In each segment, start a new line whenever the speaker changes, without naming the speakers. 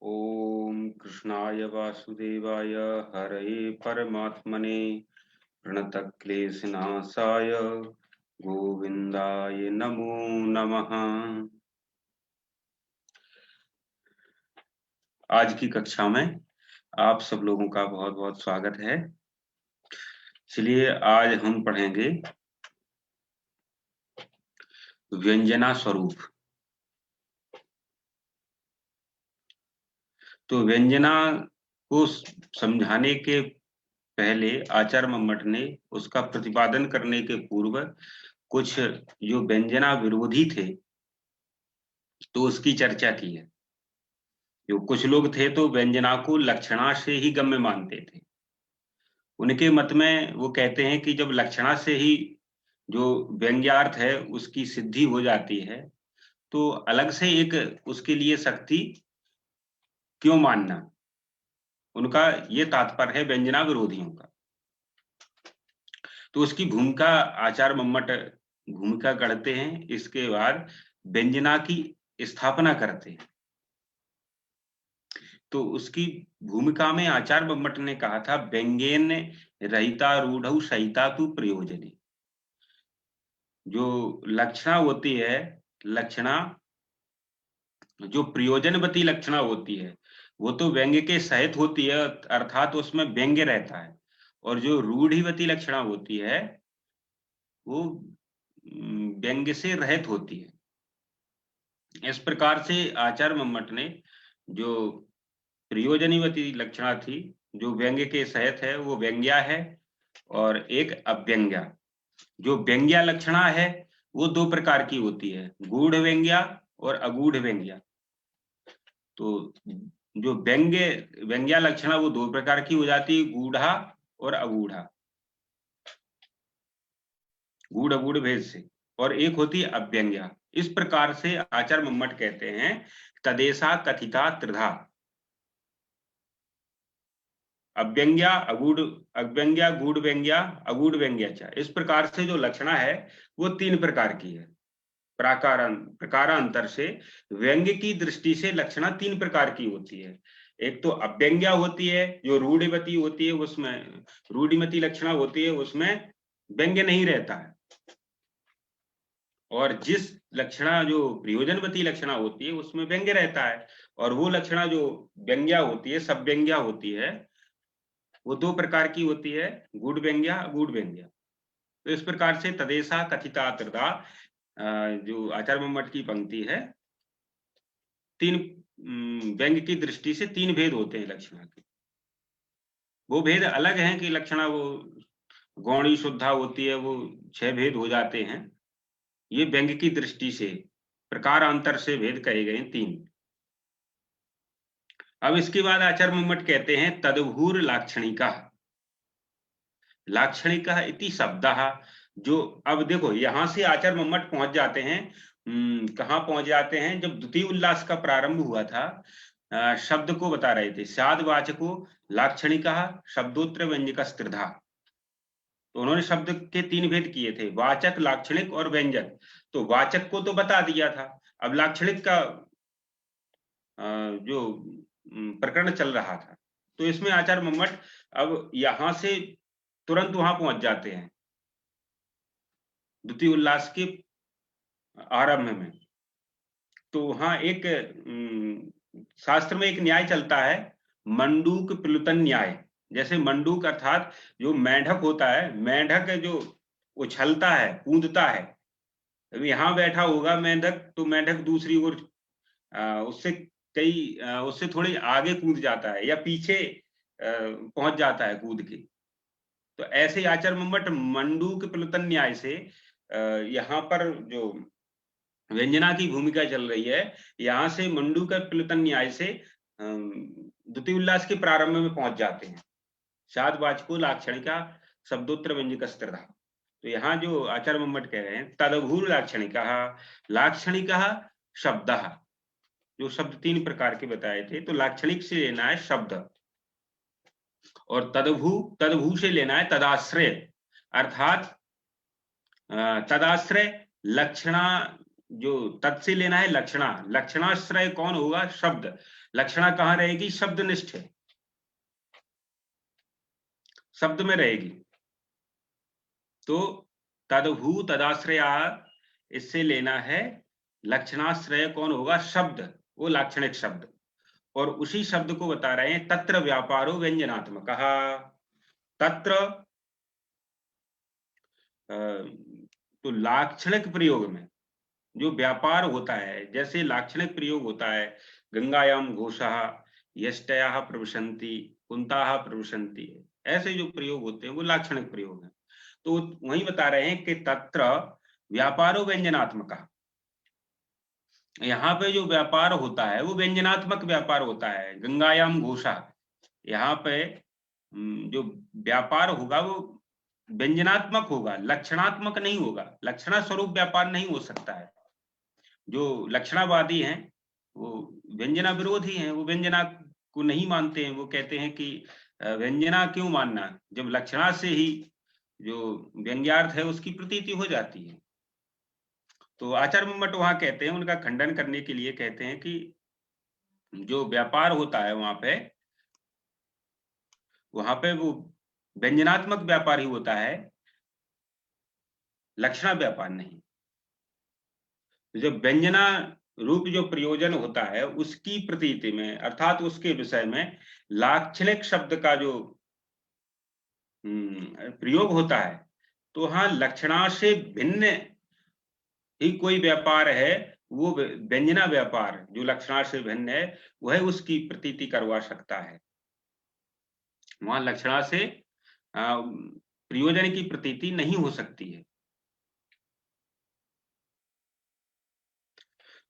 ओम कृष्णाय वासुदेवाय हरये परमात्मने प्रणतक्लेशनाशाय गोविंदाय नमो नमः। आज की कक्षा में आप सब लोगों का बहुत बहुत स्वागत है। चलिए आज हम पढ़ेंगे व्यंजना स्वरूप। तो व्यंजना को समझाने के पहले आचार्य मम्मट ने उसका प्रतिपादन करने के पूर्व कुछ जो व्यंजना विरोधी थे तो उसकी चर्चा की है। जो कुछ लोग थे तो व्यंजना को लक्षणा से ही गम्य मानते थे। उनके मत में वो कहते हैं कि जब लक्षणा से ही जो व्यंग्यार्थ है उसकी सिद्धि हो जाती है तो अलग से एक उसके लिए शक्ति क्यों मानना। उनका ये तात्पर्य है व्यंजना विरोधियों का। तो उसकी भूमिका आचार्य मम्मट भूमिका गढ़ते हैं। इसके बाद व्यंजना की स्थापना करते हैं। तो उसकी भूमिका में आचार्य मम्मट ने कहा था व्यंग्येन रहिता रूढ़ सहिता तु प्रयोजने। जो लक्षणा होती है, लक्षणा जो प्रयोजनवती लक्षणा होती है वो तो व्यंग्य के सहित होती है, अर्थात उसमें व्यंग्य रहता है। और जो रूढ़िवती लक्षणा होती है वो व्यंग्य से रहित होती है। इस प्रकार से आचार्य मम्मट ने जो प्रयोजनीवती लक्षणा थी, जो व्यंग्य के सहित है, वो व्यंग्या है और एक अव्यंग्या। जो व्यंग्या लक्षणा है वो दो प्रकार की होती है, गूढ़ व्यंग्या और अगूढ़ व्यंग्या। तो जो व्यंग्या लक्षणा वो दो प्रकार की हो जाती है, गूढ़ा और अगूढ़ा, गूढ़ अगूढ़ भेद से। और एक होती है अव्यंग्या। इस प्रकार से आचार्य मम्मट कहते हैं तदेशा कथिता त्रिधा, अव्यंग्या अगूढ़, अव्यंग्या गूढ़ व्यंग्या, अगूढ़ व्यंग्या। इस प्रकार से जो लक्षणा है वो तीन प्रकार की है। प्रकारांतर से व्यंग्य की दृष्टि से लक्षणा तीन प्रकार की होती है। एक तो अव्यंग्या होती है जो रूढ़िमती होती है, उसमें रूढ़िमती लक्षणा होती है, उसमें व्यंग्य नहीं रहता है। और जिस लक्षणा जो प्रयोजनवती लक्षणा होती है उसमें व्यंग्य रहता है। और वो लक्षणा जो व्यंग्या होती है, सब व्यंग्या होती है, वो दो प्रकार की होती है, गूढ़ व्यंग्या अगूढ़ व्यंग्या। तो इस प्रकार से तदेशा कथिता त्रिधा, जो आचार्य मम्मट की पंक्ति है, तीन व्यंग्य की दृष्टि से तीन भेद होते हैं लक्षणा के। वो भेद अलग हैं कि लक्षणा वो गौणी शुद्धा होती है, वो 6 भेद हो जाते हैं। ये व्यंग्य की दृष्टि से प्रकारांतर से भेद कहे गए तीन। अब इसके बाद आचार्य मम्मट कहते हैं तदभूर लाक्षणिका, लाक्षणिका इति शब्दः। जो अब देखो यहां से आचार्य मम्मट पहुंच जाते हैं, कहां पहुंच जाते हैं, जब द्वितीय उल्लास का प्रारंभ हुआ था शब्द को बता रहे थे, साधवाचको लाक्षणिका शब्दोत्तर व्यंजक स्त्रिधा। तो उन्होंने शब्द के तीन भेद किए थे, वाचक, लाक्षणिक और व्यंजक। तो वाचक को तो बता दिया था, अब लाक्षणिक का जो प्रकरण चल रहा था। तो इसमें आचार्य मम्मट अब यहां से तुरंत वहां पहुंच जाते हैं द्वितीय उल्लास के आरंभ में। तो वहां एक शास्त्र में एक न्याय चलता है, मंडूक प्लुतन न्याय। जैसे मंडूक अर्थात जो मेंढक होता है, मेंढक जो उछलता है, कूदता है, यहां बैठा होगा मेंढक तो मेंढक दूसरी ओर उससे उससे थोड़ी आगे कूद जाता है या पीछे पहुंच जाता है कूद के। तो ऐसे आचार्य मम्मट मंडूक प्लुतन न्याय से यहाँ पर जो व्यंजना की भूमिका चल रही है, यहां से मंडूक प्लुतन न्याय से द्वितीय उल्लास के प्रारंभ में पहुंच जाते हैं, शादवाचको लाक्षणिका शब्दोत्तर व्यंजक स्त्रिधा। तो यहाँ जो आचार्य मम्मट कह रहे हैं तदभूर लाक्षणिका, लाक्षणिका शब्द, जो शब्द तीन प्रकार के बताए थे, तो लाक्षणिक से लेना है शब्द, और तदभू से लेना है तदाश्रय, अर्थात तदाश्रय लक्षणा जो तत् से लेना है लक्षणा, लक्षणाश्रय कौन होगा? शब्द। लक्षणा कहाँ रहेगी? शब्दनिष्ठ, शब्द में रहेगी। तो तदभू तदाश्रया, इससे लेना है लक्षणाश्रय कौन होगा? शब्द, वो लाक्षणिक शब्द। और उसी शब्द को बता रहे हैं तत्र व्यापारो व्यंजनात्मक। तत्र तो लाक्षणिक प्रयोग में जो व्यापार होता है, जैसे लाक्षणिक प्रयोग होता है गंगायाम घोषः, यष्टयाः प्रविशन्ति, कुन्ताः प्रविशन्ति, ऐसे जो प्रयोग होते हैं वो लाक्षणिक प्रयोग हैं। तो वही बता रहे हैं कि तत्र व्यापारो व्यंजनात्मक, यहाँ पे जो व्यापार होता है वो व्यंजनात्मक व्यापार होता है। गंगायाम घोषा, यहाँ पे जो व्यापार होगा वो व्यंजनात्मक होगा, लक्षणात्मक नहीं होगा। लक्षणा स्वरूप व्यापार नहीं हो सकता है। जो लक्षणावादी हैं वो व्यंजना विरोधी हैं, वो व्यंजना को नहीं मानते हैं। वो कहते हैं कि व्यंजना क्यों मानना, जब लक्षणा से ही जो व्यंग्यार्थ है उसकी प्रतीति हो जाती है। तो आचार्य मम्मट वहां कहते हैं, उनका खंडन करने के लिए कहते हैं कि जो व्यापार होता है वहां पे वो व्यंजनात्मक व्यापार ही होता है, लक्षणा व्यापार नहीं। जब व्यंजना रूप जो प्रयोजन होता है उसकी प्रतीति में, अर्थात उसके विषय में लाक्षणिक शब्द का जो प्रयोग होता है, तो हाँ लक्षणा से भिन्न ही कोई व्यापार है, वो व्यंजना व्यापार जो लक्षणा से भिन्न है वह उसकी प्रतीति करवा सकता है। वहां लक्षणा से प्रयोजन की प्रतीति नहीं हो सकती है।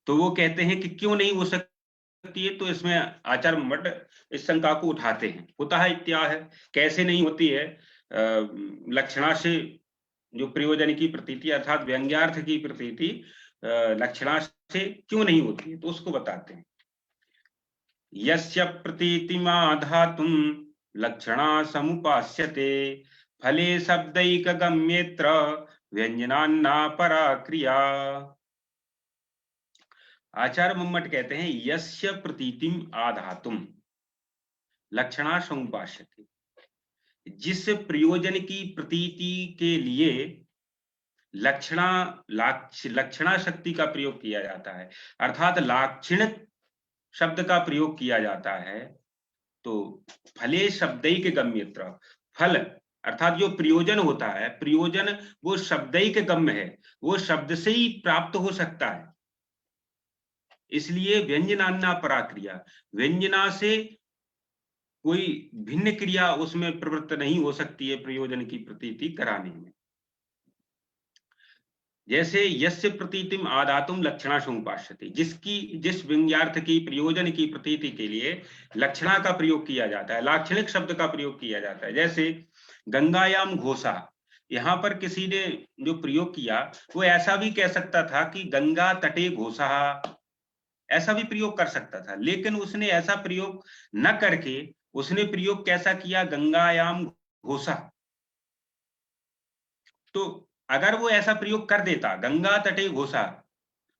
तो वो कहते हैं कि क्यों नहीं हो सकती है, तो इसमें आचार्य मठ इस शंका को उठाते हैं। होता है इत्याह है, कैसे नहीं होती है? लक्षणा से जो प्रयोजन की प्रतीति अर्थात व्यंग्यार्थ की प्रतीति लक्षणा से क्यों नहीं होती है, तो उसको बताते हैं। यस्य प्रतीतिमा धातुं लक्षणा समुपास्यते, फले शब्दैक गम्येत्र व्यंजनान्ना परा क्रिया। आचार्य मम्मट कहते हैं यस्य प्रतीतिम आधातुम लक्षणा समुपास्यते, जिस प्रयोजन की प्रतीति के लिए लक्षणा शक्ति का प्रयोग किया जाता है, अर्थात लाक्षणिक शब्द का प्रयोग किया जाता है, तो फले शब्दैक गम्यत्र, फल अर्थात जो प्रयोजन होता है, प्रयोजन वो शब्दैक गम्य है, वो शब्द से ही प्राप्त हो सकता है। इसलिए व्यंजनान्ना परा क्रिया, व्यंजना से कोई भिन्न क्रिया उसमें प्रवृत्त नहीं हो सकती है प्रयोजन की प्रतीति कराने में। जैसे यस्य प्रतीतिम आदातुम लक्षणा समुपास्यते, जिस व्यंग्यार्थ की प्रयोजन की प्रतीति के लिए लक्षणा का प्रयोग किया जाता है, लाक्षणिक शब्द का प्रयोग किया जाता है। जैसे गंगायाम घोषा, यहाँ पर किसी ने जो प्रयोग किया वो ऐसा भी कह सकता था कि गंगा तटे घोषा, ऐसा भी प्रयोग कर सकता था, लेकिन उसने ऐसा प्रयोग न करके उसने प्रयोग कैसा किया? गंगायाम घोषा। तो अगर वो ऐसा प्रयोग कर देता गंगा तटे घोषा,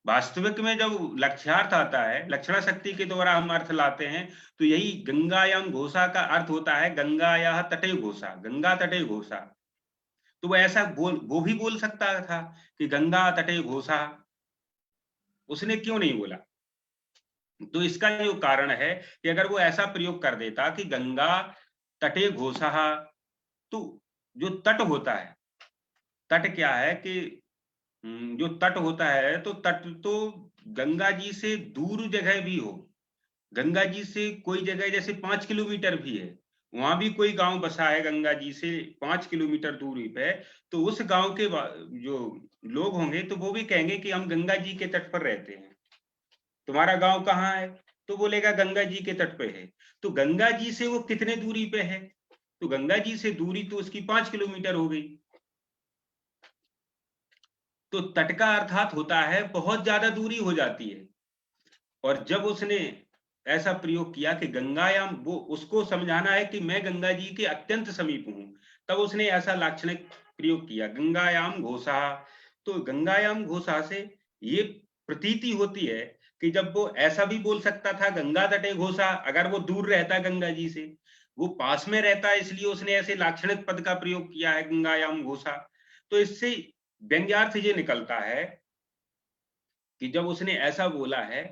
वास्तविक में जब लक्ष्यार्थ आता है, लक्षणा शक्ति के द्वारा हम अर्थ लाते हैं, तो यही गंगायाम घोषा का अर्थ होता है गंगायाः तटे घोषा, गंगा तटे घोषा। तो वो ऐसा वो भी बोल सकता था कि गंगा तटे घोषा, उसने क्यों नहीं बोला? तो इसका जो कारण है कि अगर वो ऐसा प्रयोग कर देता कि गंगा तटे घोषा, तो जो तट होता है, तट क्या है कि जो तट होता है, तो तट तो गंगा जी से दूर जगह भी हो, गंगा जी से कोई जगह जैसे 5 किलोमीटर भी है, वहां भी कोई गांव बसा है गंगा जी से 5 किलोमीटर दूरी पे, तो उस गांव के जो लोग होंगे तो वो भी कहेंगे कि हम गंगा जी के तट पर रहते हैं। तुम्हारा गांव कहाँ है? तो बोलेगा गंगा जी के तट पे है। तो गंगा जी से वो कितने दूरी पे है? तो गंगा जी से दूरी तो उसकी 5 किलोमीटर हो गई। तो तट का अर्थात होता है बहुत ज्यादा दूरी हो जाती है। और जब उसने ऐसा प्रयोग किया कि गंगायाम, वो उसको समझाना है कि मैं गंगा जी के अत्यंत समीप हूं, तब उसने ऐसा लाक्षणिक प्रयोग किया गंगायाम घोषा। तो गंगायाम घोषा से ये प्रतीति होती है कि जब वो ऐसा भी बोल सकता था गंगा तटे घोषा, अगर वो दूर रहता गंगा जी से, वो पास में रहता है इसलिए उसने ऐसे लाक्षणिक पद का प्रयोग किया है गंगायाम घोषा। तो इससे व्यंग्यार्थ ये निकलता है कि जब उसने ऐसा बोला है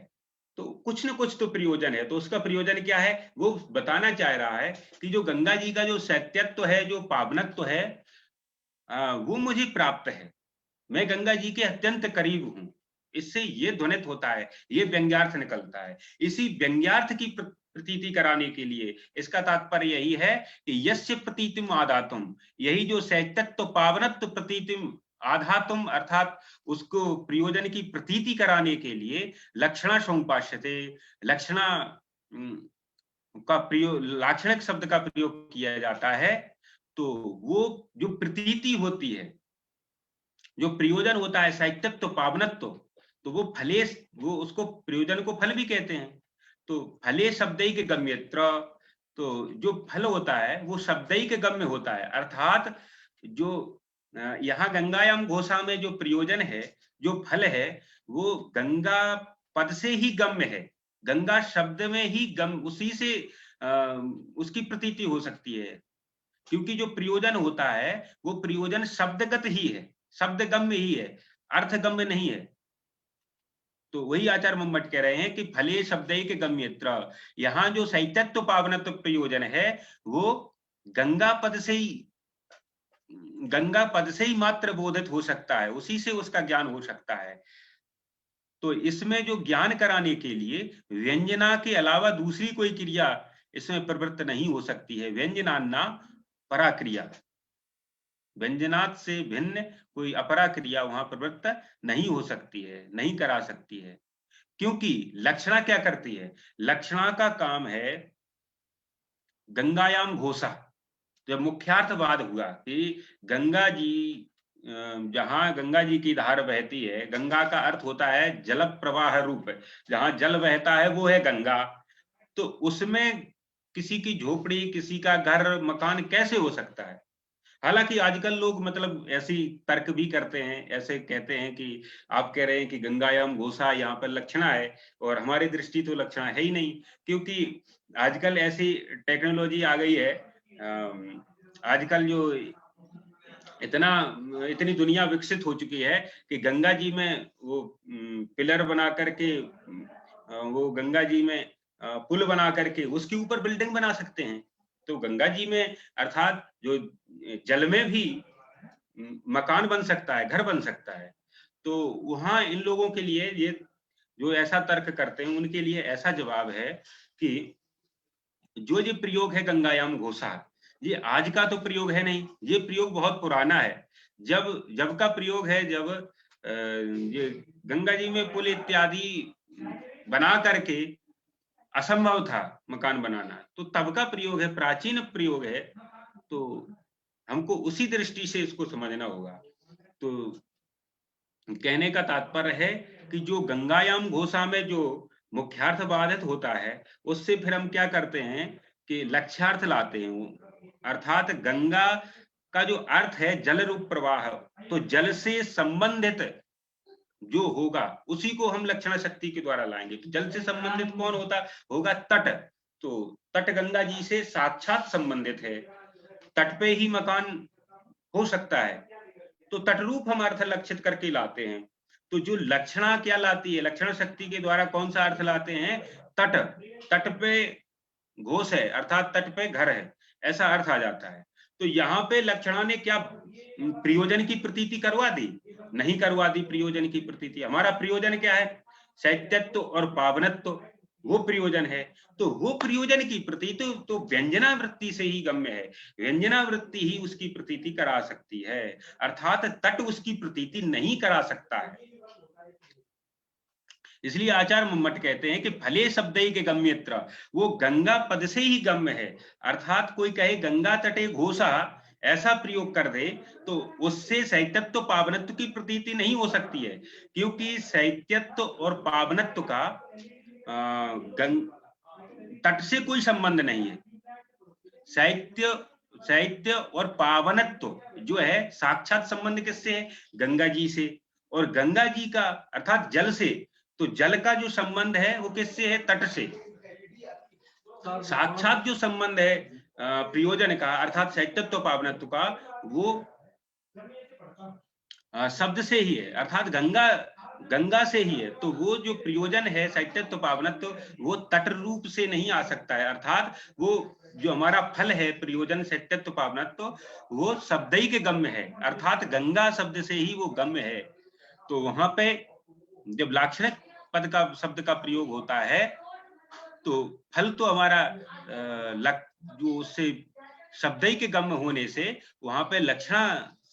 तो कुछ न कुछ तो प्रयोजन है। तो उसका प्रयोजन क्या है, वो बताना चाह रहा है कि जो गंगा जी का जो सत्यत्व है, जो पावनत्व है, वो मुझे प्राप्त है, मैं गंगा जी के अत्यंत करीब हूं। इससे ये ध्वनित होता है, ये व्यंग्यार्थ निकलता है। इसी व्यंग्यार्थ की प्रतीति कराने के लिए इसका तात्पर्य यही है कि यस्य प्रतीतिम आदातुम, यही जो सत्यत्व पावनत्व प्रतीतिम आधातुम, अर्थात उसको प्रयोजन की प्रतीति कराने के लिए लक्षणा समुपाश्यते, लक्षणा का प्रयोग, लाक्षणिक शब्द का प्रयोग किया जाता है। तो वो जो प्रतीति होती है, जो प्रयोजन होता है साहित्यत्व पावनत्व, तो वो फले, वो उसको प्रयोजन को फल भी कहते हैं। तो फले शब्दैक गम्यत्र, तो जो फल होता है वो शब्दैक गम्य होता है, अर्थात जो यहाँ गंगायाम घोषा में जो प्रयोजन है, जो फल है, वो गंगा पद से ही गम्य है, गंगा शब्द में ही गम, उसी से उसकी प्रतीति हो सकती है। क्योंकि जो प्रयोजन होता है वो प्रयोजन शब्दगत ही है, शब्द गम्य ही है, अर्थ गम्य नहीं है। तो वही आचार्य मम्मट कह रहे हैं कि फले शब्दैक गम्यत्र, यहाँ जो साहित्यत्व पावनत्व प्रयोजन है वो गंगा पद से ही, गंगा पद से ही मात्र बोधित हो सकता है, उसी से उसका ज्ञान हो सकता है। तो इसमें जो ज्ञान कराने के लिए व्यंजना के अलावा दूसरी कोई क्रिया इसमें प्रवृत्त नहीं हो सकती है। व्यंजनान्ना परा क्रिया, व्यंजनात् से भिन्न कोई अपरा क्रिया वहां प्रवृत्त नहीं हो सकती है, नहीं करा सकती है। क्योंकि लक्षणा क्या करती है, लक्षणा का काम है गंगायाम घोषा। जब मुख्यार्थवाद हुआ कि गंगा जी, जहां गंगा जी की धार बहती है, गंगा का अर्थ होता है जल प्रवाह रूप, जहां जल बहता है वो है गंगा। तो उसमें किसी की झोपड़ी, किसी का घर मकान कैसे हो सकता है। हालांकि आजकल लोग मतलब ऐसी तर्क भी करते हैं, ऐसे कहते हैं कि आप कह रहे हैं कि गंगायाम घोषा यहाँ पर लक्षणा है और हमारी दृष्टि तो लक्षणा है ही नहीं, क्योंकि आजकल ऐसी टेक्नोलॉजी आ गई है। आजकल जो इतनी दुनिया विकसित हो चुकी है कि गंगा जी में वो पिलर बना करके, वो गंगा जी में पुल बना करके उसके ऊपर बिल्डिंग बना सकते हैं। तो गंगा जी में अर्थात जो जल में भी मकान बन सकता है, घर बन सकता है। तो वहां इन लोगों के लिए, ये जो ऐसा तर्क करते हैं उनके लिए ऐसा जवाब है कि जो ये प्रयोग है गंगायाम घोषा, ये आज का तो प्रयोग है नहीं, ये प्रयोग बहुत पुराना है। जब का प्रयोग है, जब ये गंगा जी में पुल इत्यादि बना करके असंभव था मकान बनाना, तो तब का प्रयोग है, प्राचीन प्रयोग है। तो हमको उसी दृष्टि से इसको समझना होगा। तो कहने का तात्पर्य है कि जो गंगायाम घोषा में जो मुख्यार्थ बाधित होता है, उससे फिर हम क्या करते हैं कि लक्ष्यार्थ लाते हैं। अर्थात गंगा का जो अर्थ है जल रूप प्रवाह, तो जल से संबंधित जो होगा उसी को हम लक्षण शक्ति के द्वारा लाएंगे। तो जल से संबंधित कौन होगा, तट। तो तट गंगा जी से साक्षात संबंधित है, तट पे ही मकान हो सकता है। तो तटरूप हम अर्थ लक्षित करके लाते हैं। तो जो लक्षणा क्या लाती है, लक्षण शक्ति के द्वारा कौन सा अर्थ लाते हैं, तट, तट पे घोष है अर्थात तट पे घर है, ऐसा अर्थ आ जाता है। तो यहाँ पे लक्षणा ने क्या प्रयोजन की प्रतीति करवा दी, नहीं करवा दी प्रयोजन की प्रतीति। हमारा प्रयोजन क्या है, साहित्यत्व और पावनत्व, वो प्रयोजन है। तो वो प्रयोजन की प्रतीति तो व्यंजना वृत्ति से ही गम्य है, व्यंजना वृत्ति ही उसकी प्रतीति करा सकती है, अर्थात तट उसकी प्रतीति नहीं करा सकता है। इसलिए आचार्य मम्मट कहते हैं कि फले शब्दैक गम्यत्र, वो गंगा पद से ही गम्य है। अर्थात कोई कहे गंगा तटे घोषा, ऐसा प्रयोग कर दे तो उससे साहित्यत्व पावनत्व की प्रतीति नहीं हो सकती है, क्योंकि साहित्यत्व और पावनत्व का तट से कोई संबंध नहीं है। साहित्य और पावनत्व जो है साक्षात संबंध किससे है, गंगा जी से। और गंगा जी का अर्थात जल से, तो जल का जो संबंध है वो किससे है? तट से। साक्षात जो संबंध है प्रयोजन का अर्थात सहितत्व पावनत्व का, वो शब्द से ही है, अर्थात गंगा से ही है। तो वो जो प्रयोजन है सहितत्व पावनत्व, वो तट रूप से नहीं आ सकता है, अर्थात वो जो हमारा फल है प्रयोजन सहितत्व पावनत्व, वो शब्द के गम्य है, अर्थात गंगा शब्द से ही वो गम्य है। तो वहां पे जब लाक्षणिक पद का शब्द का प्रयोग होता है, तो फल तो हमारा जो उससे शब्द के गम्य होने से वहां पे लक्षणा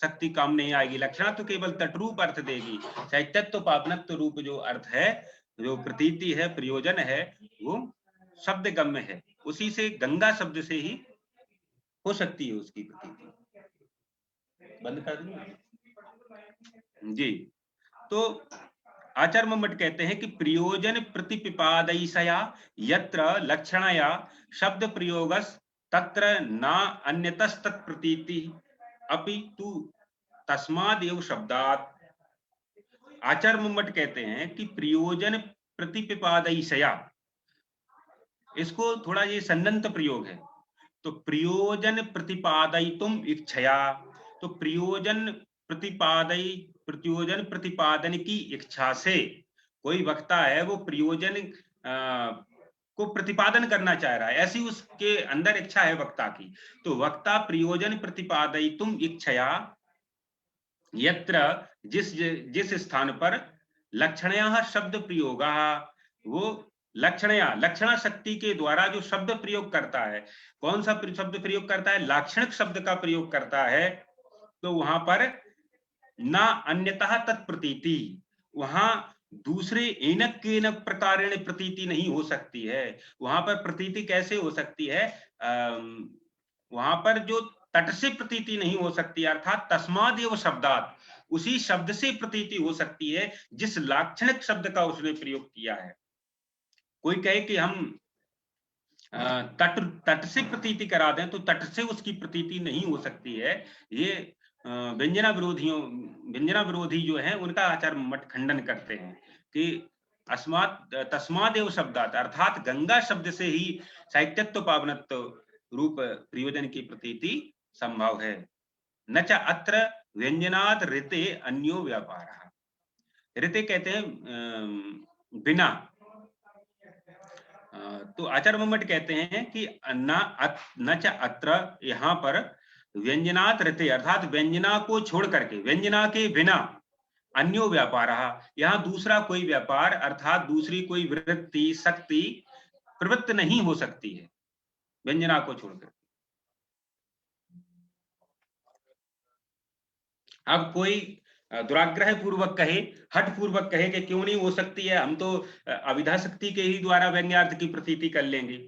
शक्ति काम नहीं आएगी। लक्षणा तो केवल तटरूप अर्थ देगी, सहितत्व पावनत्व रूप जो अर्थ है, जो प्रतीति है, प्रयोजन है, वो शब्द गम्य है। उसी से गंगा शब्द से ही हो सकती है उसकी प्रतीति। बंद कर दूं जी। तो आचार्य मम्मट कहते हैं कि प्रयोजन प्रतिपिपादयिषया यत्र लक्षणया शब्द प्रयोगस तत्र न अन्यतस्तत् प्रतीति अपि तु तस्मादेव शब्दात्। आचार्य मम्मट कहते हैं कि प्रयोजन प्रतिपिपादयिषया, इसको थोड़ा ये सन्नंत प्रयोग है। तो प्रयोजन प्रतिपादयितुम इच्छया, तो प्रयोजन प्रतिपादन की इच्छा से कोई वक्ता है, वो प्रयोजन को प्रतिपादन करना चाह रहा है, ऐसी उसके अंदर इच्छा है वक्ता की। तो वक्ता प्रयोजन प्रतिपादयितुम इच्छया यत्र, जिस स्थान पर लक्षणया शब्द प्रयोग, वो लक्षणा शक्ति के द्वारा जो शब्द प्रयोग करता है, कौन सा शब्द प्रयोग करता है? लाक्षणिक शब्द का प्रयोग करता है। तो वहां पर ना अन्यतः तत्प्रतीति, वहां दूसरे एनक केनक प्रकारेण प्रतीति नहीं हो सकती है। वहां पर प्रतीति कैसे हो सकती है? वहां पर जो तट से प्रतीति नहीं हो सकती, अर्थात तस्मादेव शब्दात, उसी शब्द से प्रतीति हो सकती है जिस लाक्षणिक शब्द का उसने प्रयोग किया है। कोई कहे कि हम तट से प्रतीति करा दें, तो तट से उसकी प्रतीति नहीं हो सकती है। ये व्यंजना विरोधी जो है उनका आचार्य मठ खंडन करते हैं कि तस्मादेव शब्दात, अर्थात गंगा शब्द से ही साहित्यत्व पावनत्व रूप प्रयोजन की प्रतीति संभव है। न च अत्र व्यंजनात् ऋते अन्यो व्यापारः। ऋते कहते हैं बिना। तो आचार्य मम्मट कहते हैं कि न च अत्र, यहाँ पर व्यंजनात् ऋते अर्थात व्यंजना को छोड़ करके, व्यंजना के बिना, अन्यो व्यापारः, यहाँ दूसरा कोई व्यापार अर्थात दूसरी कोई वृत्ति शक्ति प्रवृत्त नहीं हो सकती है व्यंजना को छोड़कर। अब कोई दुराग्रह पूर्वक कहे, हट पूर्वक कहे कि क्यों नहीं हो सकती है, हम तो अविधा शक्ति के ही द्वारा व्यंग्यार्थ की प्रतीति कर लेंगे,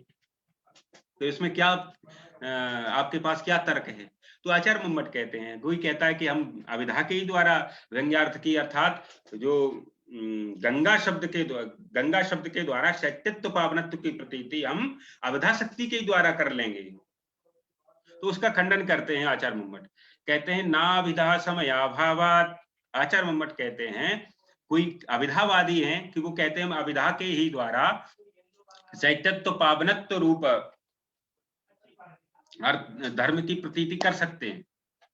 तो इसमें क्या आपके पास क्या तर्क है? तो आचार्य मम्मट कहते हैं, कोई कहता है कि हम अविधा के ही द्वारा व्यंग्यार्थ की, अर्थात जो गंगा शब्द के द्वारा सहितत्व पावनत्व की प्रतीति हम अविधा शक्ति के द्वारा कर लेंगे। तो उसका खंडन करते हैं आचार्य मम्मट, कहते हैं ना विधा समयाभावात्। आचार्य मम्मट कहते हैं कोई अविधावादी हैं कि वो कहते हैं हम अविधा के ही द्वारा सहितत्व पावनत्व रूप धर्म की प्रतीति कर सकते हैं,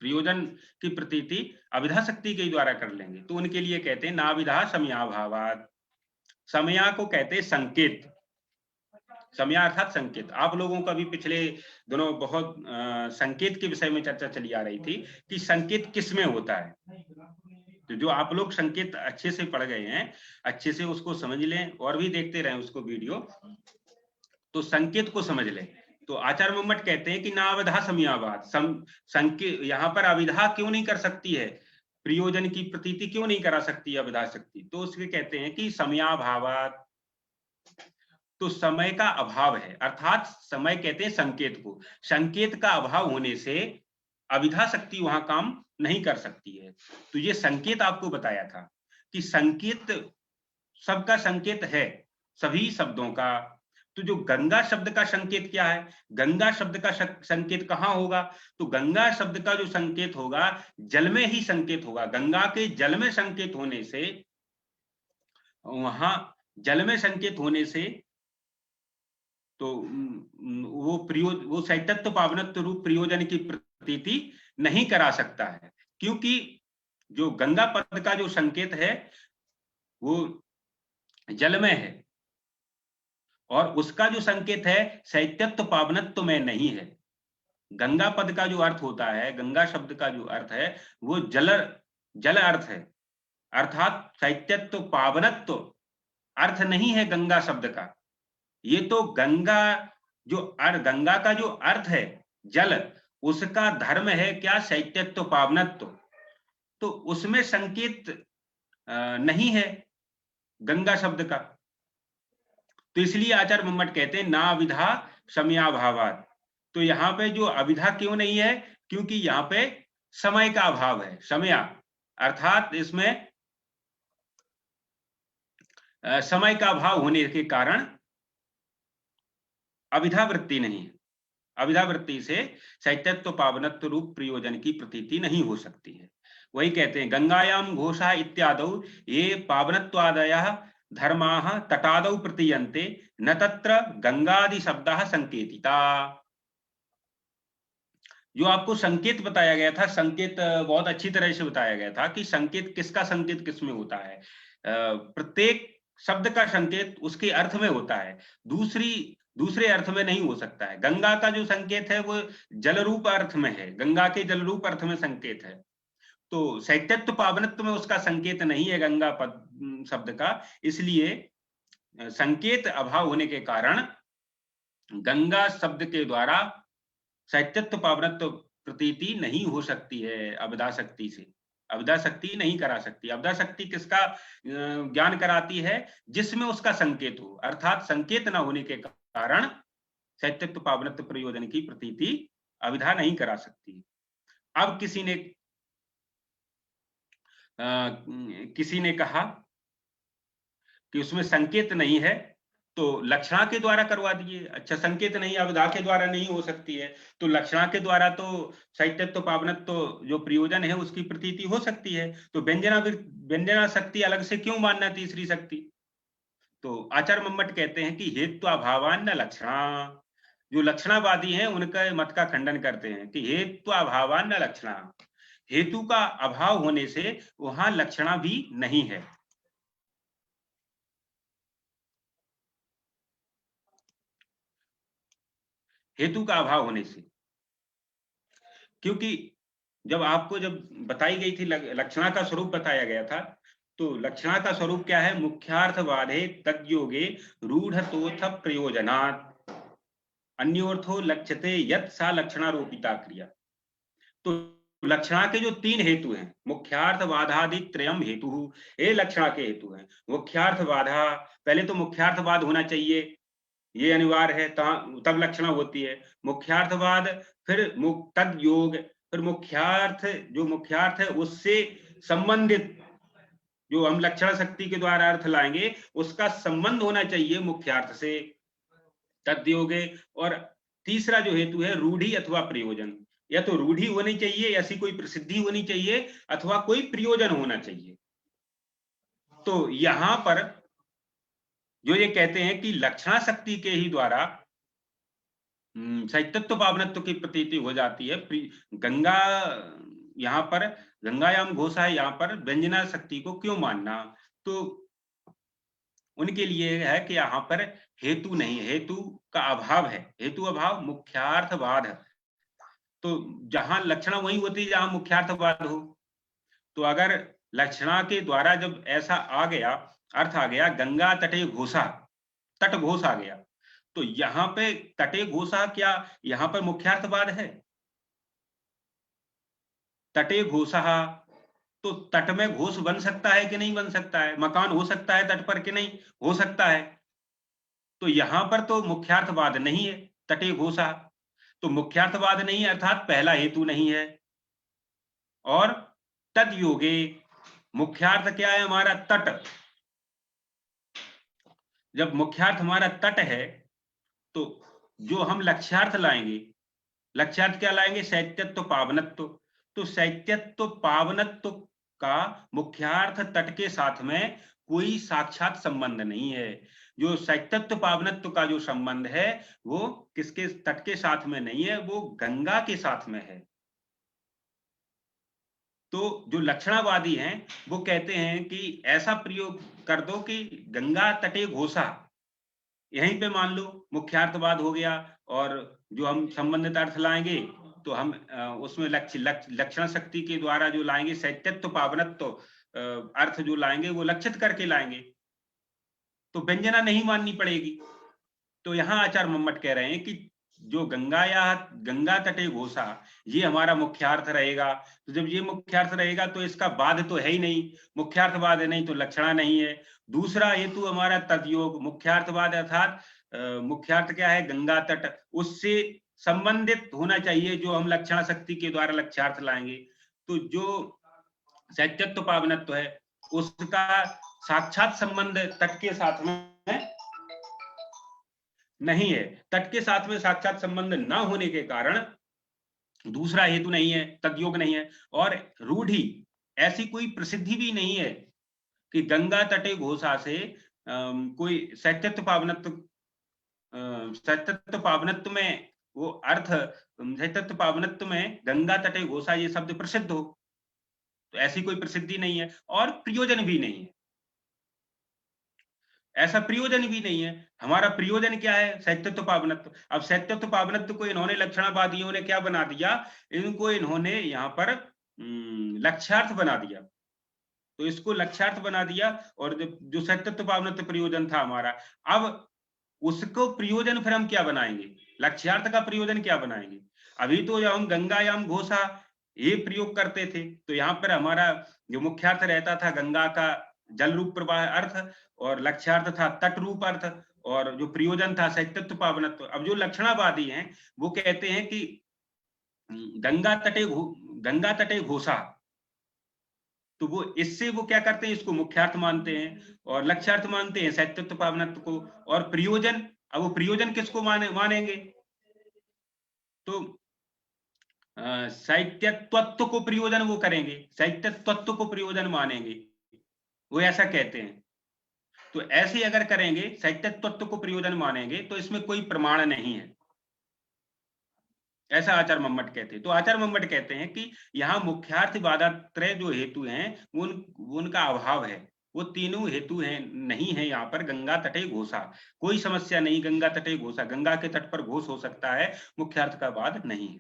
प्रयोजन की प्रतीति अविधा शक्ति के द्वारा कर लेंगे। तो उनके लिए कहते हैं ना विधा समयाभावात्। समया को कहते हैं संकेत, समया अर्थात संकेत। आप लोगों का भी पिछले दिनों बहुत संकेत के विषय में चर्चा चली आ रही थी कि संकेत किस में होता है। तो जो आप लोग संकेत अच्छे से पढ़ गए हैं, अच्छे से उसको समझ लें और भी देखते रहें उसको वीडियो, तो संकेत को समझ लें। तो आचार्य मम्मट कहते हैं कि ना अविधा समयाभावात्, संकेत यहाँ पर अविधा क्यों नहीं कर सकती है, प्रयोजन की प्रतीति क्यों नहीं करा सकती है अविधा शक्ति? तो उसके कहते हैं कि समयाभावात्, तो समय का अभाव है, अर्थात समय कहते हैं संकेत को, संकेत का अभाव होने से अविधा शक्ति वहां काम नहीं कर सकती है। तो ये संकेत आपको बताया था कि संकेत सबका संकेत है, सभी शब्दों का। तो जो गंगा शब्द का संकेत क्या है, गंगा शब्द का संकेत कहां होगा, तो गंगा शब्द का जो संकेत होगा जल में ही संकेत होगा। गंगा के जल में संकेत होने से, वहां जल में संकेत होने से तो वो सैतत्व पावनत्व रूप प्रयोजन की प्रतीति नहीं करा सकता है, क्योंकि जो गंगा पद का जो संकेत है वो जल में है और उसका जो संकेत है सैतत्व पावनत्व में नहीं है। गंगा पद का जो अर्थ होता है, गंगा शब्द का जो अर्थ है वो जल अर्थ है, अर्थात सैतत्व पावनत्व अर्थ नहीं है गंगा शब्द का। ये तो गंगा गंगा का जो अर्थ है जल, उसका धर्म है क्या, सैतत्व पावनत्व, तो उसमें संकेत नहीं है गंगा शब्द का। तो इसलिए आचार्य मम्मट कहते हैं ना अविधा समयाभावात। तो यहाँ पे जो अविधा क्यों नहीं है, क्योंकि यहाँ पे समय का अभाव है। समय अर्थात इसमें समय का अभाव होने के कारण अविधा वृत्ति नहीं है। अविधा वृत्ति से सैतत्व पावनत्व रूप प्रयोजन की प्रतीति नहीं हो सकती है। वही कहते हैं गंगायाम घोषा इत्यादौ ये पावनत्वादयः धर्माः तटादौ प्रतीयन्ते न तत्र गंगादि शब्दाः संकेतिता। जो आपको संकेत बताया गया था, संकेत बहुत अच्छी तरह से बताया गया था कि संकेत किसका संकेत किसमें होता है। प्रत्येक शब्द का संकेत उसके अर्थ में होता है, दूसरे अर्थ में नहीं हो सकता है। गंगा का जो संकेत है वो जल रूप अर्थ में है, गंगा के जल रूप अर्थ में संकेत है। तो सैतत्व पावनत्व में उसका संकेत नहीं है गंगा पद शब्द का, इसलिए संकेत अभाव होने के कारण गंगा शब्द के द्वारा सैतत्व पावनत्व प्रतीति नहीं हो सकती है अविधा शक्ति से। अविधा शक्ति नहीं करा सकती। अविधा शक्ति किसका ज्ञान कराती है, जिसमें उसका संकेत हो, अर्थात संकेत ना होने के कारण सैतत्व पावनत्व प्रयोजन की प्रतीति अविधा नहीं करा सकती। अब किसी ने कहा कि उसमें संकेत नहीं है तो लक्षणा के द्वारा करवा दिए। अच्छा, संकेत नहीं, अविधा के द्वारा नहीं हो सकती है, तो लक्षणा के द्वारा तो सैतत्व पावनत्व जो प्रयोजन है उसकी प्रतीति हो सकती है। तो व्यंजना शक्ति अलग से क्यों मानना तीसरी शक्ति। तो आचार्य मम्मट कहते हैं कि हेतु अभावान न लक्षणा। जो लक्षणावादी हैं उनका मत का खंडन करते हैं कि हेतु अभावान न लक्षणा, हेतु का अभाव होने से वहां लक्षणा भी नहीं है। हेतु का अभाव होने से, क्योंकि जब बताई गई थी लक्षणा का स्वरूप बताया गया था, तो लक्षणा का स्वरूप क्या है, मुख्यार्थवादे तद्योगे रूढ़तोथ प्रयोजनात् अन्योर्थो लक्ष्यते यत् सा लक्षणारोपिता क्रिया। तो लक्षणा के जो तीन हेतु हैं, मुख्यार्थवादादि त्रयम हेतु, ये लक्षणा के हेतु हैं। मुख्यार्थवादा, पहले तो मुख्यार्थवाद होना चाहिए, ये अनिवार्य है, तब लक्षणा होती है। मुख्यार्थवाद, फिर तद योग, फिर मुख्यार्थ है उससे संबंधित जो हम लक्षण शक्ति के द्वारा अर्थ लाएंगे उसका संबंध होना चाहिए मुख्यार्थ से, तद योगे। और तीसरा जो हेतु है रूढ़ी अथवा प्रयोजन, या तो रूढ़ी होनी चाहिए, ऐसी कोई प्रसिद्धि होनी चाहिए, अथवा कोई प्रयोजन होना चाहिए। तो यहां पर जो ये कहते हैं कि लक्षणा शक्ति के ही द्वारा सैतत्व पावनत्व की प्रतीति हो जाती है। गंगा, यहाँ पर गंगायाम घोषा है, यहाँ पर व्यंजना शक्ति को क्यों मानना, तो उनके लिए है कि यहाँ पर हेतु नहीं, हेतु का अभाव है, हेतु अभाव मुख्यार्थवाद है। तो जहां लक्षणा वही होती है जहां मुख्यार्थवाद हो। तो अगर लक्षणा के द्वारा जब ऐसा आ गया, अर्थ आ गया गंगा तटे घोषा, तट घोष आ गया, तो यहां पे तटे घोषा क्या यहां पर मुख्यार्थवाद है। तटे घोषा, तो तट में घोष बन सकता है कि नहीं बन सकता है, मकान हो सकता है तट पर कि नहीं हो सकता है। तो यहां पर तो मुख्यार्थवाद नहीं है, तटे घोषा, तो मुख्यार्थवाद नहीं अर्थात पहला हेतु नहीं है। और तद योगे, मुख्यार्थ क्या है हमारा, तट। जब मुख्यार्थ हमारा तट है तो जो हम लक्ष्यार्थ लाएंगे, लक्ष्यार्थ क्या लाएंगे? शैत्यत्व पावनत्व। तो शैत्यत्व पावनत्व का मुख्यार्थ तट के साथ में कोई साक्षात संबंध नहीं है। जो शैत्यत्व पावनत्व का जो संबंध है वो किसके तट के साथ में नहीं है, वो गंगा के साथ में है। तो जो लक्षणावादी हैं वो कहते हैं कि ऐसा प्रयोग कर दो कि गंगा तटे घोषा, यहीं पे मान लो मुख्यार्थवाद हो गया, और जो हम संबंधित अर्थ लाएंगे तो हम उसमें लक्षण शक्ति के द्वारा जो लाएंगे शैत्यत्व पावनत्व अर्थ जो लाएंगे वो लक्षित करके लाएंगे, तो व्यंजना नहीं माननी पड़ेगी। तो यहाँ आचार्य मम्मट कह रहे हैं कि जो गंगा तटे घोषा ये हमारा मुख्यार्थ रहेगा। तो जब ये मुख्यार्थ रहेगा तो इसका बाद तो है ही नहीं, मुख्यार्थवाद है नहीं तो लक्षणा नहीं है। दूसरा हेतु हमारा तदयोग, मुख्यार्थवाद अर्थात मुख्यार्थ क्या है? गंगा तट, उससे संबंधित होना चाहिए जो हम लक्षण शक्ति के द्वारा लक्ष्यार्थ लाएंगे। तो जो शैत्यत्व पावनत्व है उसका साक्षात संबंध तट के साथ में नहीं है। तट के साथ में साक्षात संबंध न होने के कारण दूसरा हेतु नहीं है, तदयोग नहीं है। और रूढ़ी, ऐसी कोई प्रसिद्धि भी नहीं है कि गंगा तटे घोषा से कोई शैत्यत्व पावनत्व में वो अर्थ, शैत्यत्व पावनत्व में गंगा तटे घोषा ये शब्द प्रसिद्ध हो, तो ऐसी कोई प्रसिद्धि नहीं है और प्रयोजन भी नहीं है। ऐसा प्रयोजन भी नहीं है। हमारा प्रयोजन क्या है? शैत्यत्व पावनत्व। अब शैत्यत्व पावनत्व को इन्होंने लक्षणावादियों ने क्या बना दिया? इनको इन्होंने यहाँ पर लक्ष्यार्थ बना दिया। तो इसको लक्ष्यार्थ बना दिया, और जो शैत्यत्व पावनत्व प्रयोजन था हमारा, अब उसको प्रयोजन फिर हम क्या बनाएंगे? लक्ष्यार्थ का प्रयोजन क्या बनाएंगे? अभी तो जब हम गंगायाम घोषा ये प्रयोग करते थे तो यहाँ पर हमारा जो मुख्यार्थ रहता था गंगा का जल रूप प्रवाह अर्थ, और लक्ष्यार्थ था तट रूप अर्थ, और जो प्रयोजन था शैत्यत्व पावनत्व। अब जो लक्षणावादी हैं वो कहते हैं कि गंगा तटे घोषा, तो वो इससे वो क्या करते हैं? इसको मुख्यार्थ मानते हैं और लक्ष्यार्थ मानते हैं शैत्यत्व पावनत्व को। और प्रयोजन, अब वो प्रयोजन किसको मानेंगे? तो साहित्यत्व को प्रयोजन वो करेंगे, साहित्यत्व को प्रयोजन मानेंगे, वो ऐसा कहते हैं। तो ऐसे अगर करेंगे, साहित्यत्व को प्रयोजन मानेंगे, तो इसमें कोई प्रमाण नहीं है, ऐसा आचार्य मम्मट कहते हैं। तो आचार्य मम्मट कहते हैं कि यहाँ मुख्यार्थ बाधात्रय जो हेतु हैं उनका अभाव है, वो तीनों हेतु हैं, नहीं है यहाँ पर गंगा तटे घोषा। कोई समस्या नहीं, गंगा तटे घोषा, गंगा के तट पर घोष हो सकता है, मुख्यार्थ का बाद नहीं है।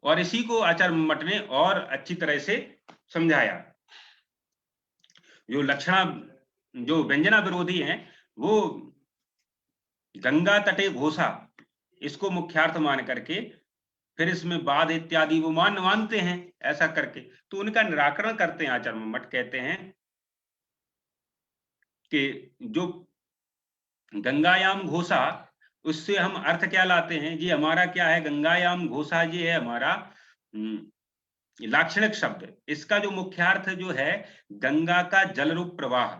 और इसी को आचार्य मम्मट ने और अच्छी तरह से समझाया। जो लक्षण, जो व्यंजना विरोधी हैं वो गंगा तटे घोषा इसको मुख्यार्थ मान करके फिर इसमें बाद इत्यादि वो मानते हैं ऐसा करके, तो उनका निराकरण करते हैं आचार्य मम्मट। कहते हैं कि जो गंगायाम घोषा, उससे हम अर्थ क्या लाते हैं? ये हमारा क्या है? गंगायाम घोषा ये है हमारा लाक्षणिक शब्द। इसका जो मुख्यार्थ जो है गंगा का जल रूप प्रवाह,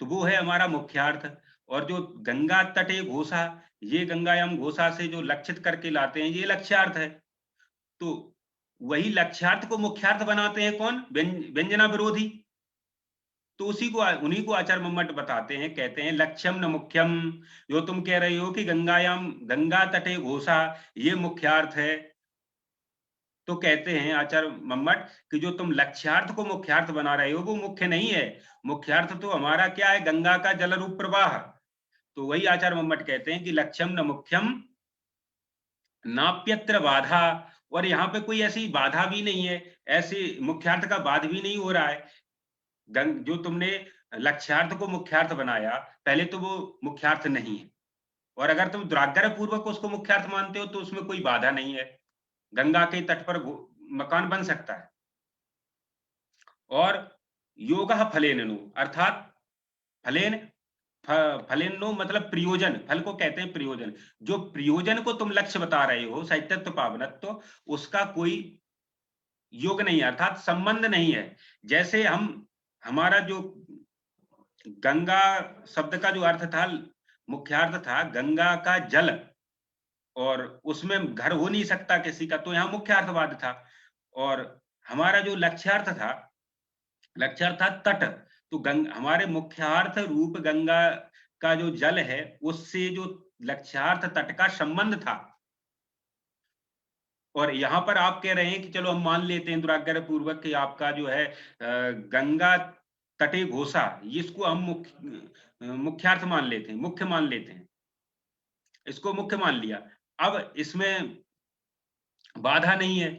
तो वो है हमारा मुख्यार्थ। और जो गंगा तटे घोषा, ये गंगायाम घोषा से जो लक्षित करके लाते हैं ये लक्ष्यार्थ है। तो वही लक्ष्यार्थ को मुख्यार्थ बनाते हैं कौन? व्यंजना विरोधी। तो उसी को, उन्हीं को आचार्य मम्मट बताते हैं, कहते हैं लक्ष्यम न मुख्यम। जो तुम कह रहे हो कि गंगा तटे घोषा ये मुख्यार्थ है, तो कहते हैं आचार्य मम्मट कि जो तुम लक्ष्यार्थ को मुख्यार्थ बना रहे हो वो मुख्य नहीं है। मुख्यार्थ तो हमारा क्या है? गंगा का जल रूप प्रवाह। तो वही आचार्य मम्मट कहते हैं कि लक्ष्यम न मुख्यम नाप्यत्र बाधा। और यहाँ पे कोई ऐसी बाधा भी नहीं है, ऐसी मुख्यार्थ का बाध भी नहीं हो रहा है। जो तुमने लक्ष्यार्थ को मुख्यार्थ बनाया, पहले तो वो मुख्यार्थ नहीं है, और अगर तुम दुराग्रह पूर्वक उसको मुख्यार्थ मानते हो तो उसमें कोई बाधा नहीं है, गंगा के तट पर मकान बन सकता है। और योगः फलेन नु, अर्थात फलेन नो मतलब प्रयोजन, फल को कहते हैं प्रयोजन। जो प्रयोजन को तुम लक्ष्य बता रहे हो साहित्यत्व पावनत्व, उसका कोई योग नहीं है, अर्थात संबंध नहीं है। जैसे हमारा जो गंगा शब्द का जो अर्थ था, मुख्यार्थ था गंगा का जल, और उसमें घर हो नहीं सकता किसी का, तो यहाँ मुख्यार्थवाद था। और हमारा जो लक्ष्यार्थ था तट। तो हमारे मुख्यार्थ रूप गंगा का जो जल है, उससे जो लक्ष्यार्थ तट का संबंध था। और यहाँ पर आप कह रहे हैं कि चलो हम मान लेते हैं दुराग्रह पूर्वक कि आपका जो है गंगा तटे घोषा, इसको हम मुख्यार्थ मान लेते हैं, मुख्य मान लेते हैं, इसको मुख्य मान लिया। अब इसमें बाधा नहीं है,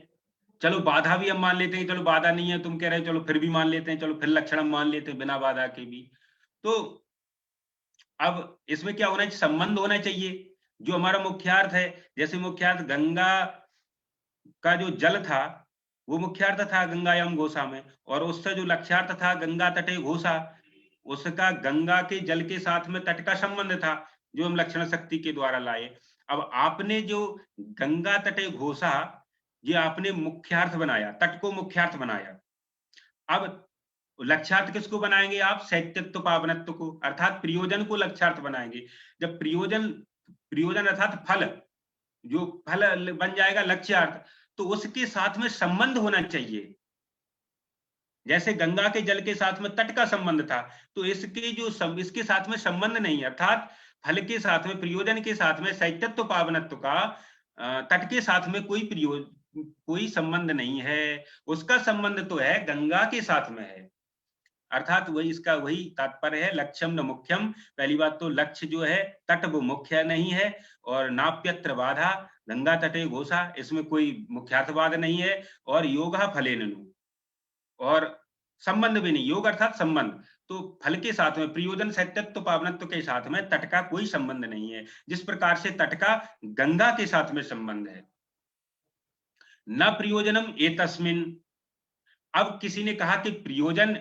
चलो बाधा भी हम मान लेते हैं, चलो बाधा नहीं है, तुम कह रहे हो चलो फिर भी मान लेते हैं, चलो फिर लक्षण हम मान लेते हैं बिना बाधा के भी। तो अब इसमें क्या होना चाहिए, संबंध होना चाहिए जो हमारा मुख्यार्थ है। जैसे मुख्यार्थ गंगा का जो जल था वो मुख्यार्थ था गंगायाम घोषा में, और उससे जो लक्ष्यार्थ था गंगा तटे घोषा, उसका गंगा के जल के साथ में तट का संबंध था, जो हम लक्षण शक्ति के द्वारा लाए। अब आपने जो गंगा तटे घोषा, ये आपने मुख्यार्थ बनाया, तट को मुख्यार्थ बनाया। अब लक्ष्यार्थ किसको बनाएंगे आप, शैत्यत्व पावनत्व को, अर्थात प्रयोजन को लक्ष्यार्थ बनाएंगे। जब प्रयोजन अर्थात फल, जो फल बन जाएगा लक्ष्यार्थ, तो उसके साथ में संबंध होना चाहिए। जैसे गंगा के जल के साथ में तट का संबंध था, तो इसके साथ में संबंध नहीं, अर्थात फल के साथ में, प्रयोजन के साथ में, शैत्यत्व पावनत्व का तट के साथ में कोई संबंध नहीं है। उसका संबंध तो है गंगा के साथ में है, अर्थात इसका वही तात्पर्य है, लक्ष्यम न मुख्यम। पहली बात तो लक्ष्य जो है तट वो मुख्य नहीं है, और नाप्यत्र बाधा गंगा तटे घोषा, इसमें कोई मुख्यार्थवाद नहीं है। और योगा फलेननु, और संबंध भी नहीं, योग अर्थात संबंध, तो फल के साथ में, प्रयोजन सत्यत्व पावनत्व के साथ में तट का कोई संबंध नहीं है, जिस प्रकार से तट का गंगा के साथ में संबंध है। न प्रयोजनम एतस्मिन। अब किसी ने कहा कि प्रयोजन,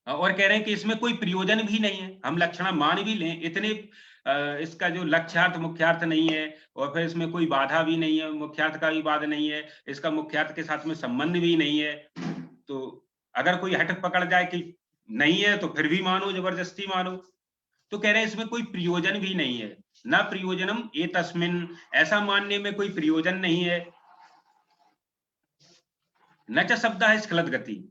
और कह रहे हैं कि इसमें कोई प्रयोजन भी नहीं है, हम लक्षण मान भी लें इतने, इसका जो लक्ष्यार्थ मुख्यार्थ नहीं है, और फिर इसमें कोई बाधा भी नहीं है, मुख्यार्थ का भी बाधा नहीं है, इसका मुख्यार्थ के साथ में संबंध भी नहीं है। तो अगर कोई हट पकड़ जाए कि नहीं है, तो फिर भी मानो, जबरदस्ती मानो। तो कह रहे हैं इसमें कोई प्रयोजन भी नहीं है, न प्रयोजनम एतस्मिन, ऐसा मानने में कोई प्रयोजन नहीं है। न च शब्द है स्खलत गति,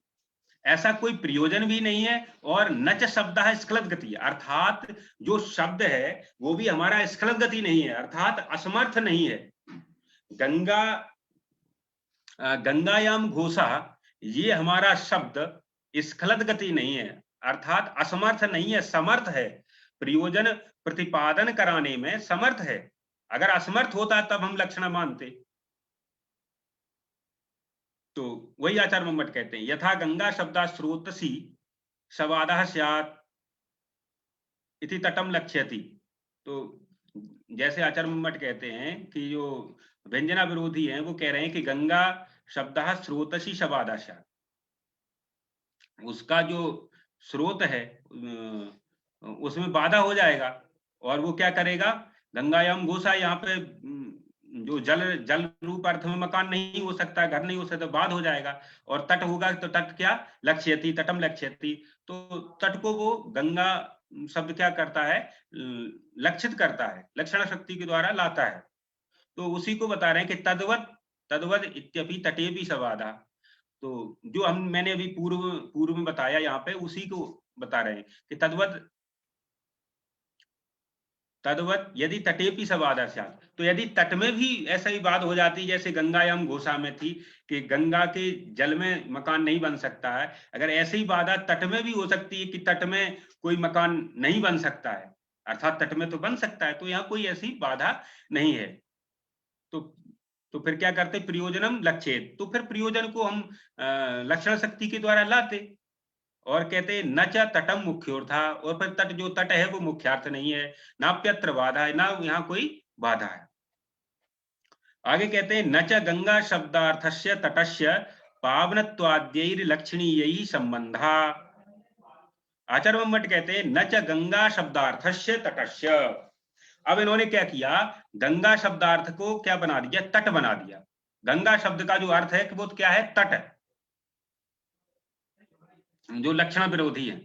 ऐसा कोई प्रयोजन भी नहीं है। और नच शब्द है स्खलत गति, अर्थात जो शब्द है वो भी हमारा स्खलत गति नहीं है, अर्थात असमर्थ नहीं है। गंगायाम घोषा, ये हमारा शब्द स्खलत गति नहीं है, अर्थात असमर्थ नहीं है, समर्थ है, प्रयोजन प्रतिपादन कराने में समर्थ है। अगर असमर्थ होता तब हम लक्षण मानते। तो वही आचार्य मम्मट कहते हैं, यथा गंगा शब्दा स्रोतसी शवादः स्यात् इति तटम लक्ष्यति। तो जैसे आचार्य मम्मट कहते हैं कि जो व्यंजना विरोधी हैं वो कह रहे हैं कि गंगा शब्दः स्रोतसी शवादः स्यात्, उसका जो स्रोत है उसमें बाधा हो जाएगा, और वो क्या करेगा, गंगायाम घोषा, यहाँ पे जो जल रूप अर्थ में मकान नहीं हो सकता, घर नहीं हो सकता, बाध हो जाएगा। और तट होगा तो तट क्या, लक्ष्यति, तटम लक्ष्यति। तो तट को वो गंगा शब्द क्या करता है, लक्षित करता है, लक्षण शक्ति के द्वारा लाता है। तो उसी को बता रहे हैं कि तद्वत तद्वत इत्यपि तटे भी सवादा। तो जो मैंने अभी पूर्व में बताया, यहाँ पे उसी को बता रहे हैं कि तद्वत यदि तटेपि सवादा स्यात्, तो यदि तट में भी ऐसा ही बात हो जाती जैसे गंगायाम घोषा में थी कि गंगा के जल में मकान नहीं बन सकता है, अगर ऐसे ही बाधा तट में भी हो सकती है कि तट में कोई मकान नहीं बन सकता है, अर्थात तट में तो बन सकता है, तो यहाँ कोई ऐसी बाधा नहीं है। तो तो फिर क्या करते, प्रयोजनम लक्षेत, तो फिर प्रयोजन को हम लक्षण शक्ति के द्वारा लाते, और कहते हैं न च तटम मुख्योर्था, और फिर तट जो तट है वो मुख्यार्थ नहीं है, नाप्यत्र बाधा है, ना यहाँ कोई बाधा है। आगे कहते हैं न च गंगा शब्दार्थस्य तटस्य पावनत्वाद्यैर लक्षणीय संबंधा। आचार्य मम्मट कहते हैं न च गंगा शब्दार्थस्य तटस्य। अब इन्होंने क्या किया, गंगा शब्दार्थ को क्या बना दिया, तट बना दिया। गंगा शब्द का जो अर्थ है कि वो क्या है, तट, जो लक्षण विरोधी है।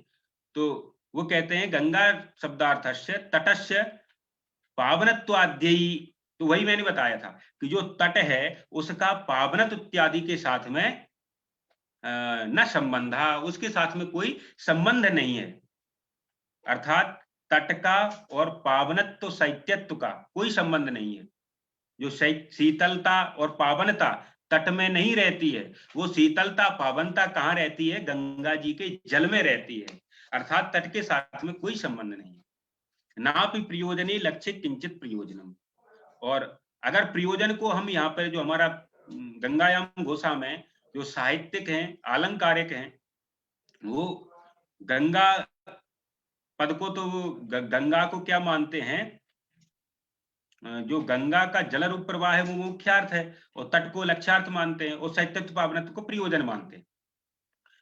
तो वो कहते हैं गंगा शब्दार्थस्य तटस्य पावनत्वाद्ययी, तो वही मैंने बताया था कि जो तट है उसका पावनत्व इत्यादि के साथ में न संबंधा, उसके साथ में कोई संबंध नहीं है। अर्थात तट का और पावनत्व शैत्यत्व का कोई संबंध नहीं है। जो शीतलता और पावनता तट में नहीं रहती है, वो शीतलता पावनता कहाँ रहती है? गंगा जी के जल में रहती है। अर्थात तट के साथ में कोई संबंध नहीं है। नापि प्रयोजने लक्ष्य किंचित प्रयोजनम। और अगर प्रयोजन को हम यहाँ पर जो हमारा गंगायाम घोषा में जो साहित्यिक हैं, अलंकारिक हैं, वो गंगा पद को तो गंगा को क्या मानते हैं? जो गंगा का जल रूप प्रवाह है वो मुख्यार्थ है, और तट को लक्ष्यार्थ मानते हैं, और शैत्यत्व पावनत्व को प्रयोजन मानते हैं।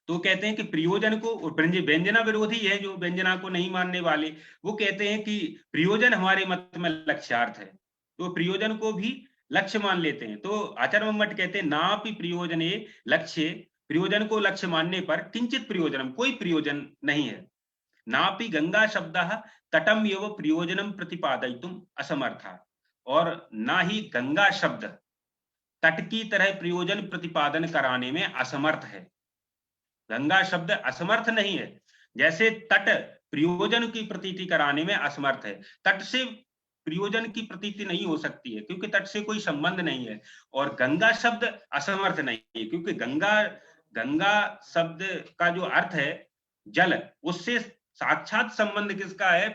तो कहते हैं कि प्रयोजन को, और व्यंजना विरोधी है जो व्यंजना को नहीं मानने वाले, वो कहते हैं कि प्रयोजन हमारे मत में लक्ष्यार्थ है, तो प्रयोजन को भी लक्ष्य मान लेते हैं। तो आचार्य मम्मट कहते हैं नापि प्रयोजने लक्ष्य, प्रयोजन को लक्ष्य मानने पर किंचित प्रयोजनम, कोई प्रयोजन नहीं है। नापि गंगा शब्दः तटम एव प्रयोजनम प्रतिपादयितुम असमर्था, और ना ही गंगा शब्द तट की तरह प्रयोजन प्रतिपादन कराने में असमर्थ है। गंगा शब्द असमर्थ नहीं है, जैसे तट प्रयोजन की प्रतीति कराने में असमर्थ है। तट से प्रयोजन की प्रतीति नहीं हो सकती है क्योंकि तट से कोई संबंध नहीं है, और गंगा शब्द असमर्थ नहीं है क्योंकि गंगा शब्द का जो अर्थ है जल, उससे साक्षात संबंध किसका है?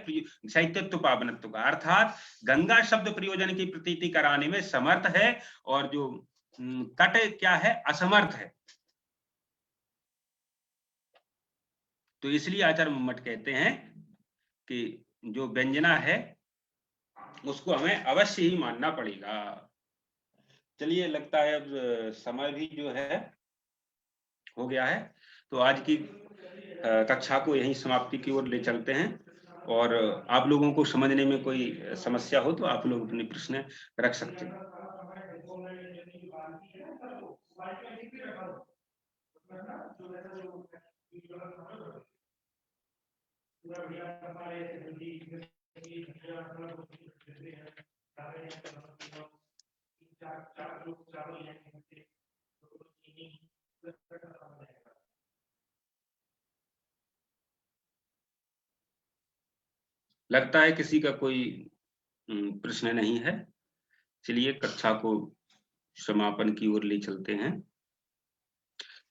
शैत्यत्व पावनत्व का। अर्थात गंगा शब्द प्रयोजन की प्रतीति कराने में समर्थ है, और जो तट क्या है? असमर्थ है। तो इसलिए आचार्य मम्मट कहते हैं कि जो व्यंजना है उसको हमें अवश्य ही मानना पड़ेगा। चलिए, लगता है अब समय भी जो है हो गया है, तो आज की कक्षा को यहीं समाप्ति की ओर ले चलते हैं। और आप लोगों को समझने में कोई समस्या हो तो आप लोग अपने प्रश्न रख सकते हैं। लगता है किसी का कोई प्रश्न नहीं है। चलिए कक्षा को समापन की ओर ले चलते हैं।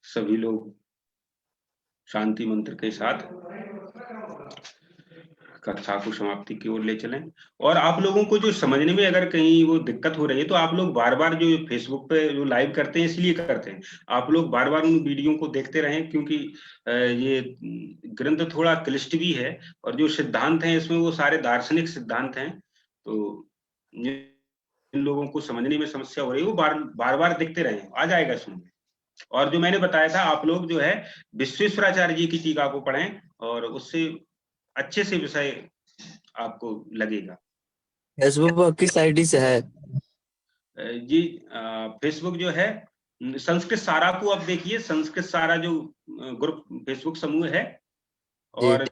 सभी लोग शांति मंत्र के साथ कक्षा को समाप्ति की ओर ले चलें। और आप लोगों को जो समझने में अगर कहीं वो दिक्कत हो रही है तो आप लोग बार बार जो फेसबुक पे जो लाइव करते हैं इसलिए करते हैं, आप लोग बार बार उन वीडियो को देखते रहें, क्योंकि ये ग्रंथ थोड़ा क्लिष्ट भी है, और जो सिद्धांत हैं इसमें वो सारे दार्शनिक सिद्धांत हैं। तो इन लोगों को समझने में समस्या हो रही है वो बार बार देखते रहें, आ जाएगा इसमें। और जो मैंने बताया था, आप लोग जो है विश्वेश्वराचार्य जी की टीका को पढ़ें, और उससे अच्छे से विषय आपको लगेगा।
फेसबुक किस आईडी से है
जी? फेसबुक जो है संस्कृत सारा को आप देखिए, संस्कृत सारा जो ग्रुप फेसबुक समूह है, और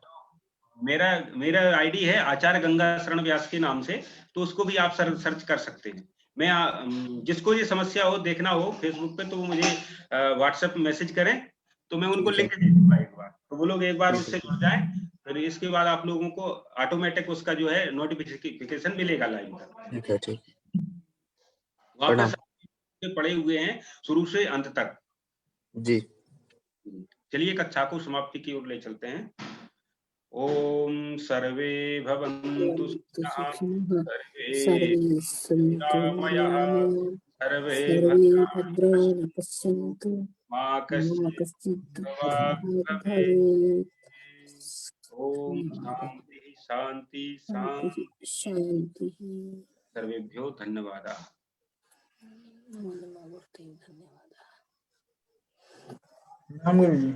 मेरा आईडी है आचार्य गंगा शरण व्यास के नाम से, तो उसको भी आप सर्च कर सकते हैं। मैं जिसको ये समस्या हो, देखना हो फेसबुक पे, तो वो मुझे व्हाट्सएप मैसेज करें, तो मैं उनको लिंक दे दूंगा एक बार, तो वो लोग एक बार उससे जुड़ जाएं, फिर इसके बाद आप लोगों को ऑटोमेटिक उसका जो है नोटिफिकेशन मिलेगा लाइव का।
ठीक है, ठीक।
वहां पे पढ़े हुए हैं शुरू से अंत तक
जी।
चलिए कक्षा को समाप्ति की ओर ले चलते हैं। ओम सर्वे भवन्तु सुखिनः, सर्वे सन्तु निरामयाः, सर्वे
भद्राणि पश्यन्तु,
मा
कश्चित्
दुःखभाग्
भवेत्।
ओम शांति शांति शांति
शांति।
सर्वेभ्यो धन्यवादाः।
धन्यवाद।
राम गुरु जी।